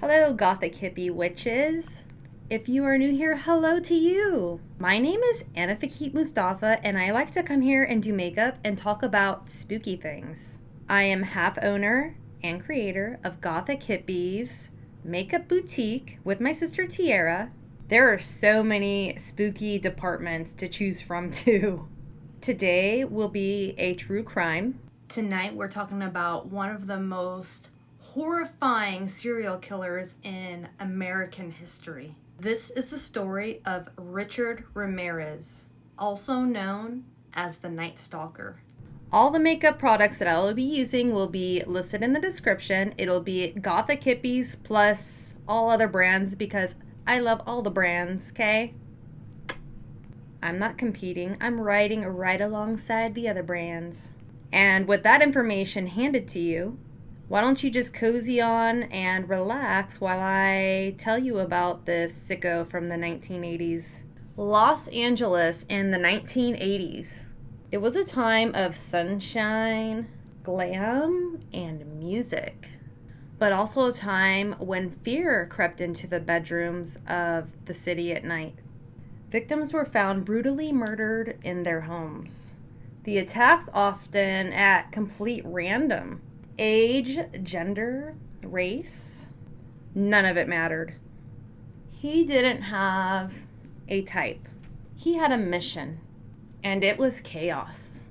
Hello, Gothic hippie witches. If you are new here, hello to you. My name is Fekete-Mustafa, and I like to come here and do makeup and talk about spooky things. I am half owner and creator of Gothic Hippies Makeup Boutique with my sister Tiara. There are so many spooky departments to choose from too. Today will be a true crime. Tonight we're talking about one of the most horrifying serial killers in American history. This is the story of Richard Ramirez, also known as the Night Stalker. All the makeup products that I will be using will be listed in the description. It'll be Gothic Hippies plus all other brands because I love all the brands, okay? I'm not competing. I'm riding right alongside the other brands. And with that information handed to you, why don't you just cozy on and relax while I tell you about this sicko from the 1980s. Los Angeles in the 1980s. It was a time of sunshine, glam, and music, but also a time when fear crept into the bedrooms of the city at night. Victims were found brutally murdered in their homes. The attacks often at complete random. Age, gender, race, none of it mattered. He didn't have a type. He had a mission, and it was chaos.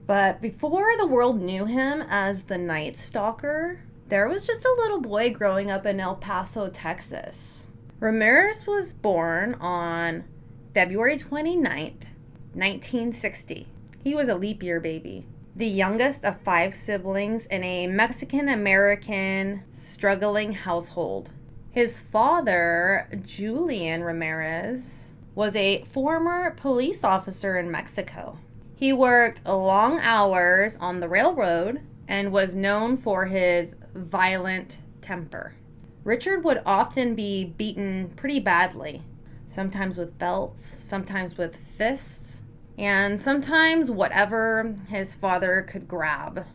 But before the world knew him as the Night Stalker, there was just a little boy growing up in El Paso, Texas. Ramirez was born on February 29th, 1960. He was a leap year baby. The youngest of 5 siblings in a Mexican-American struggling household. His father, Julian Ramirez, was a former police officer in Mexico. He worked long hours on the railroad and was known for his violent temper. Richard would often be beaten pretty badly, sometimes with belts, sometimes with fists, and sometimes whatever his father could grab.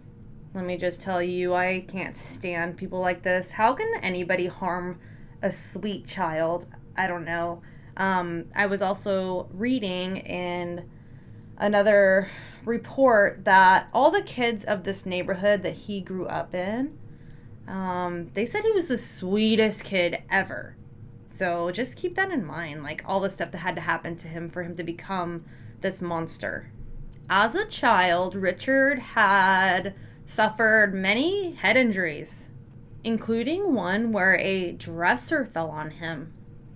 Let me just tell you, I can't stand people like this. How can anybody harm a sweet child? I don't know. I was also reading in another report that all the kids of this neighborhood that he grew up in, they said he was the sweetest kid ever. So just keep that in mind, like all the stuff that had to happen to him for him to become this monster. As a child, Richard had suffered many head injuries, including one where a dresser fell on him,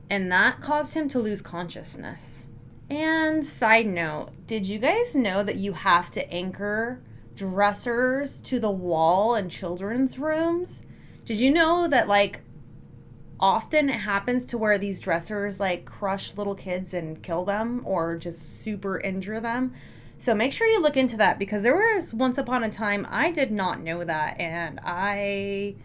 and that caused him to lose consciousness. And side note, did you guys know that you have to anchor dressers to the wall in children's rooms? Did you know that often it happens to where these dressers crush little kids and kill them or just super injure them? So make sure you look into that, because there was once upon a time I did not know that, and I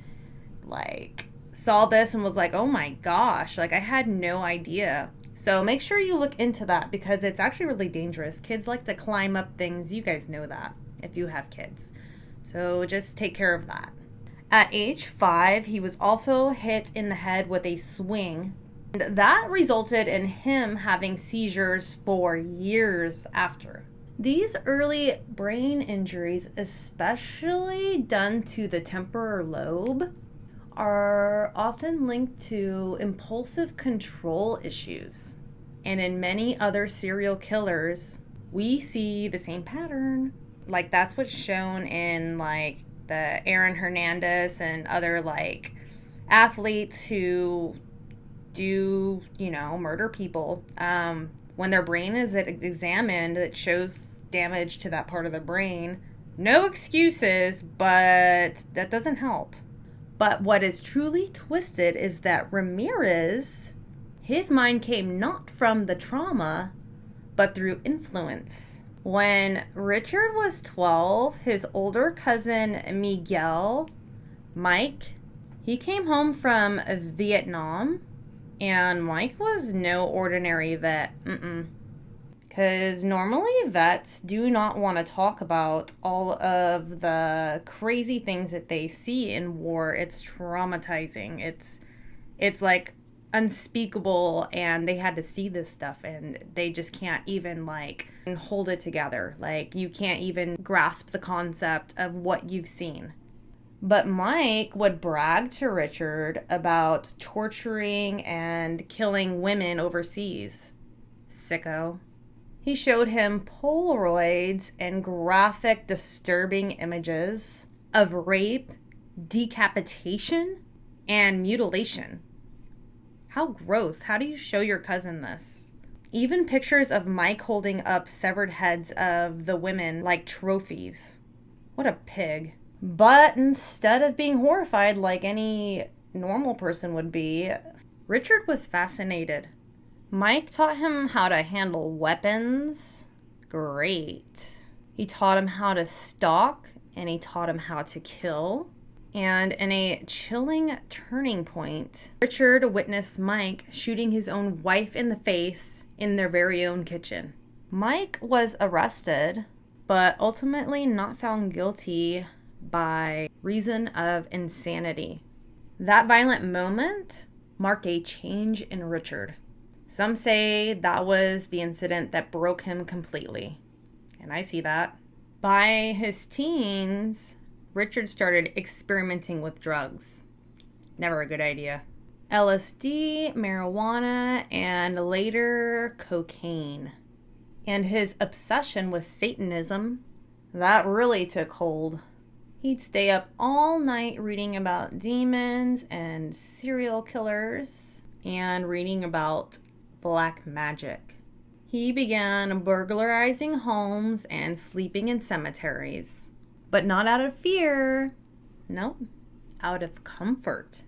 saw this and was like, oh my gosh, I had no idea. So make sure you look into that, because it's actually really dangerous. Kids like to climb up things. You guys know that if you have kids. So just take care of that. At age 5, he was also hit in the head with a swing. And that resulted in him having seizures for years after. These early brain injuries, especially done to the temporal lobe, are often linked to impulsive control issues. And in many other serial killers, we see the same pattern. That's what's shown in the Aaron Hernandez and other athletes who do, murder people. When their brain is examined, it shows damage to that part of the brain. No excuses, but that doesn't help. But what is truly twisted is that Ramirez, his mind came not from the trauma, but through influence. When Richard was 12, his older cousin Miguel, Mike, he came home from Vietnam, and Mike was no ordinary vet. Because normally vets do not want to talk about all of the crazy things that they see in war. It's traumatizing. It's like unspeakable, and they had to see this stuff and they just can't even like hold it together. Like, you can't even grasp the concept of what you've seen. But Mike would brag to Richard about torturing and killing women overseas. Sicko. He showed him Polaroids and graphic, disturbing images of rape, decapitation, and mutilation. How gross. How do you show your cousin this? Even pictures of Mike holding up severed heads of the women like trophies. What a pig. But instead of being horrified like any normal person would be, Richard was fascinated. Mike taught him how to handle weapons. Great. He taught him how to stalk, and he taught him how to kill. And in a chilling turning point, Richard witnessed Mike shooting his own wife in the face in their very own kitchen. Mike was arrested, but ultimately not found guilty by reason of insanity. That violent moment marked a change in Richard. Some say that was the incident that broke him completely, and I see that. By his teens, Richard started experimenting with drugs. Never a good idea. LSD, marijuana, and later cocaine. And his obsession with Satanism, that really took hold. He'd stay up all night reading about demons and serial killers and reading about black magic. He began burglarizing homes and sleeping in cemeteries. But not out of fear. Nope. Out of comfort.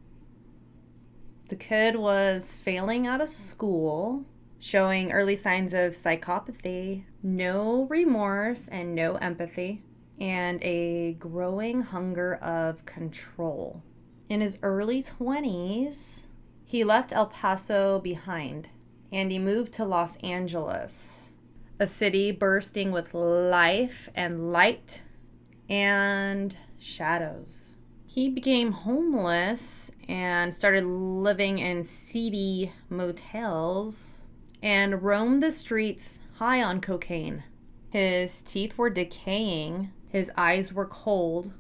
The kid was failing out of school, showing early signs of psychopathy, no remorse and no empathy, and a growing hunger of control. In his early 20s, he left El Paso behind, and he moved to Los Angeles, a city bursting with life and light and shadows. He became homeless and started living in seedy motels and roamed the streets high on cocaine. His teeth were decaying, his eyes were cold,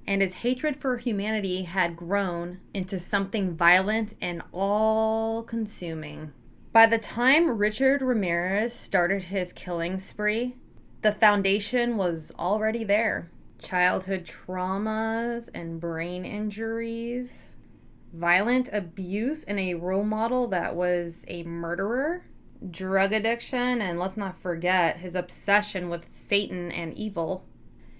and his hatred for humanity had grown into something violent and all-consuming. By the time Richard Ramirez started his killing spree, the foundation was already there. Childhood traumas and brain injuries, violent abuse in a role model that was a murderer, drug addiction, and let's not forget his obsession with Satan and evil,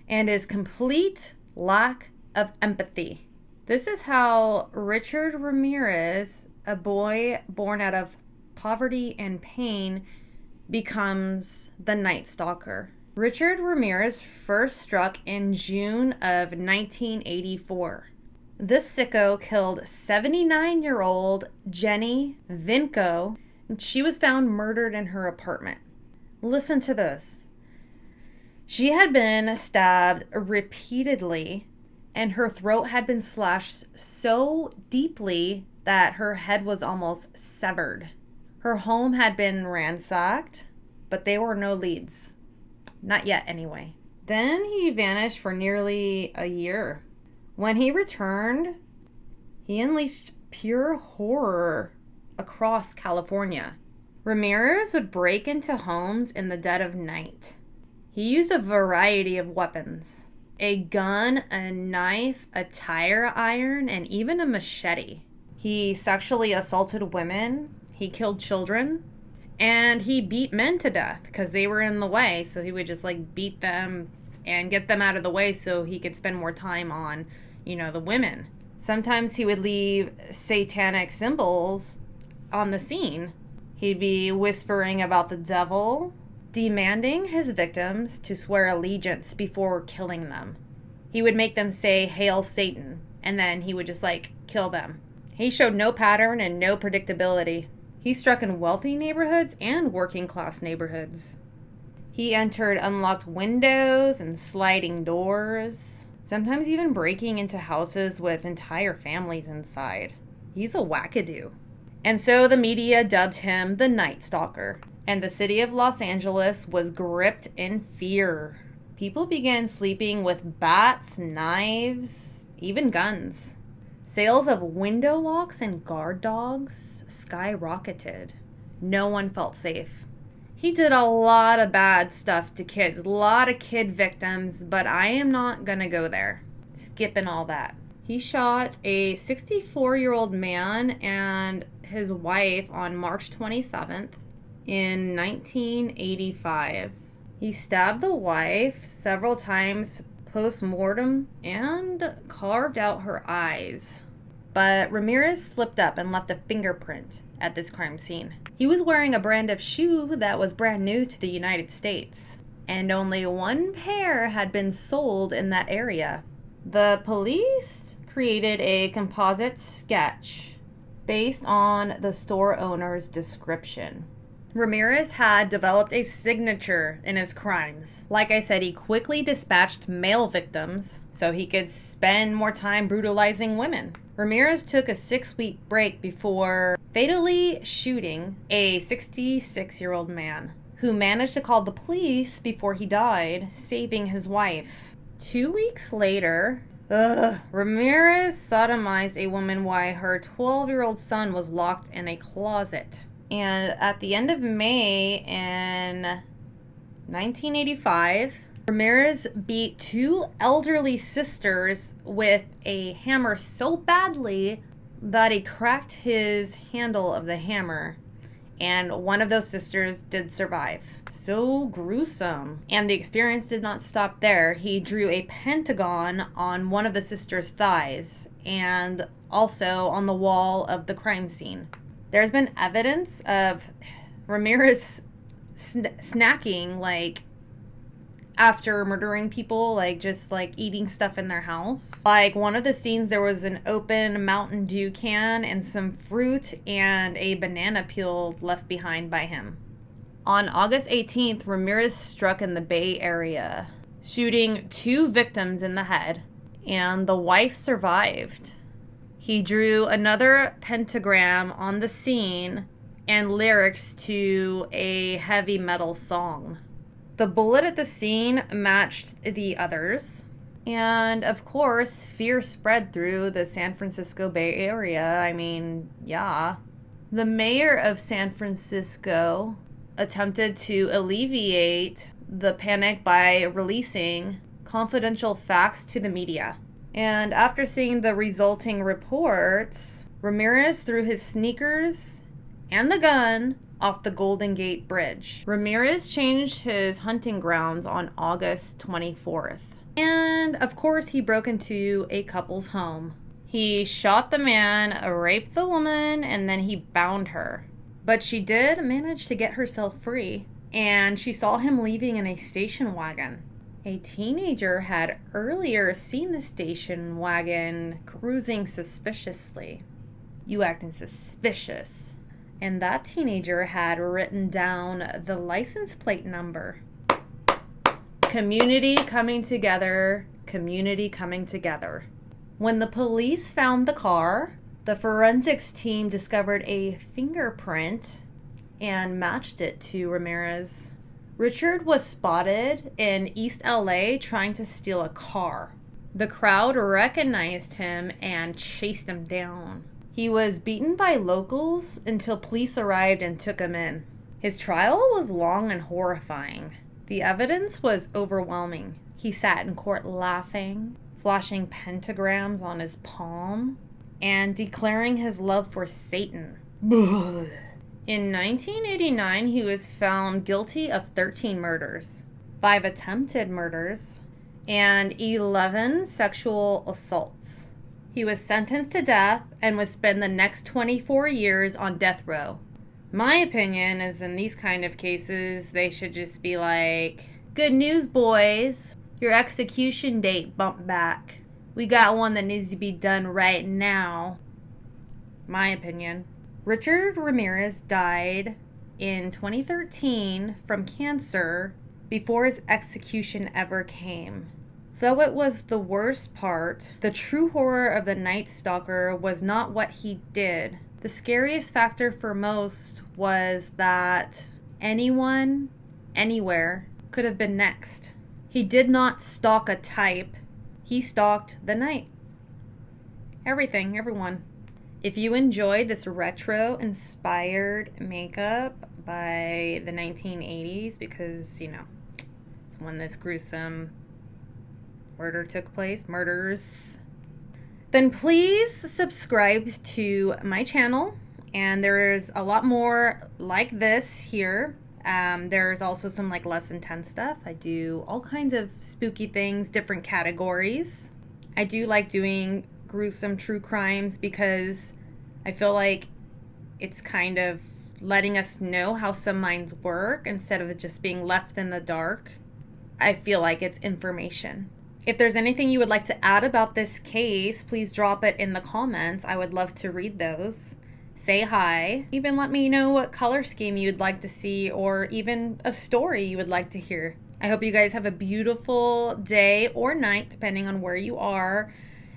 and his complete lack of empathy. This is how Richard Ramirez, a boy born out of poverty and pain, becomes the Night Stalker. Richard Ramirez first struck in June of 1984. This sicko killed 79-year-old Jenny Vinco, and she was found murdered in her apartment. Listen to this. She had been stabbed repeatedly, and her throat had been slashed so deeply that her head was almost severed. Her home had been ransacked, but there were no leads. Not yet, anyway. Then he vanished for nearly a year. When he returned, he unleashed pure horror across California. Ramirez would break into homes in the dead of night. He used a variety of weapons. A gun, a knife, a tire iron, and even a machete. He sexually assaulted women. He killed children. And he beat men to death because they were in the way. So he would just like beat them and get them out of the way so he could spend more time on, the women. Sometimes he would leave satanic symbols on the scene. He'd be whispering about the devil, demanding his victims to swear allegiance before killing them. He would make them say, "Hail Satan," and then he would just kill them. He showed no pattern and no predictability. He struck in wealthy neighborhoods and working class neighborhoods. He entered unlocked windows and sliding doors, sometimes even breaking into houses with entire families inside. He's a wackadoo. And so the media dubbed him the Night Stalker. And the city of Los Angeles was gripped in fear. People began sleeping with bats, knives, even guns. Sales of window locks and guard dogs skyrocketed. No one felt safe. He did a lot of bad stuff to kids, a lot of kid victims, but I am not gonna go there. Skipping all that. He shot a 64-year-old man and his wife on March 27th in 1985. He stabbed the wife several times post-mortem and carved out her eyes. But Ramirez slipped up and left a fingerprint at this crime scene. He was wearing a brand of shoe that was brand new to the United States, and only one pair had been sold in that area. The police created a composite sketch based on the store owner's description. Ramirez had developed a signature in his crimes. Like I said, he quickly dispatched male victims so he could spend more time brutalizing women. Ramirez took a 6-week break before fatally shooting a 66-year-old man who managed to call the police before he died, saving his wife. 2 weeks later, Ramirez sodomized a woman while her 12-year-old son was locked in a closet. And at the end of May in 1985, Ramirez beat 2 elderly sisters with a hammer so badly that he cracked his handle of the hammer. And one of those sisters did survive. So gruesome. And the experience did not stop there. He drew a pentagon on one of the sisters' thighs and also on the wall of the crime scene. There's been evidence of Ramirez snacking, like, after murdering people, like, just, like, eating stuff in their house. Like, one of the scenes, there was an open Mountain Dew can and some fruit and a banana peel left behind by him. On August 18th, Ramirez struck in the Bay Area, shooting 2 victims in the head, and the wife survived. He drew another pentagram on the scene and lyrics to a heavy metal song. The bullet at the scene matched the others. And of course, fear spread through the San Francisco Bay Area. I mean, yeah. The mayor of San Francisco attempted to alleviate the panic by releasing confidential facts to the media. And after seeing the resulting reports, Ramirez threw his sneakers and the gun off the Golden Gate Bridge. Ramirez changed his hunting grounds on August 24th. And of course, he broke into a couple's home. He shot the man, raped the woman, and then he bound her. But she did manage to get herself free, and she saw him leaving in a station wagon. A teenager had earlier seen the station wagon cruising suspiciously. You acting suspicious. And that teenager had written down the license plate number. Community coming together, community coming together. When the police found the car, the forensics team discovered a fingerprint and matched it to Ramirez. Richard was spotted in East LA trying to steal a car. The crowd recognized him and chased him down. He was beaten by locals until police arrived and took him in. His trial was long and horrifying. The evidence was overwhelming. He sat in court laughing, flashing pentagrams on his palm, and declaring his love for Satan. In 1989, he was found guilty of 13 murders, 5 attempted murders, and 11 sexual assaults. He was sentenced to death and would spend the next 24 years on death row. My opinion is in these kind of cases, they should just be like, good news, boys. Your execution date bumped back. We got one that needs to be done right now. My opinion. Richard Ramirez died in 2013 from cancer before his execution ever came. Though it was the worst part, the true horror of the Night Stalker was not what he did. The scariest factor for most was that anyone, anywhere, could have been next. He did not stalk a type. He stalked the night. Everything, everyone. If you enjoyed this retro-inspired makeup by the 1980s, because, you know, it's when this gruesome murder took place, murders, then please subscribe to my channel. And there's a lot more like this here. There's also some like less intense stuff. I do all kinds of spooky things, different categories. I do like doing gruesome true crimes because I feel like it's kind of letting us know how some minds work instead of it just being left in the dark. I feel like it's information. If there's anything you would like to add about this case, please drop it in the comments. I would love to read those. Say hi. Even let me know what color scheme you'd like to see or even a story you would like to hear. I hope you guys have a beautiful day or night, depending on where you are.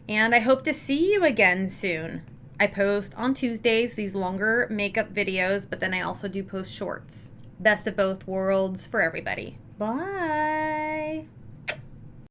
And I hope to see you again soon. I post on Tuesdays these longer makeup videos, but then I also do post shorts. Best of both worlds for everybody. Bye.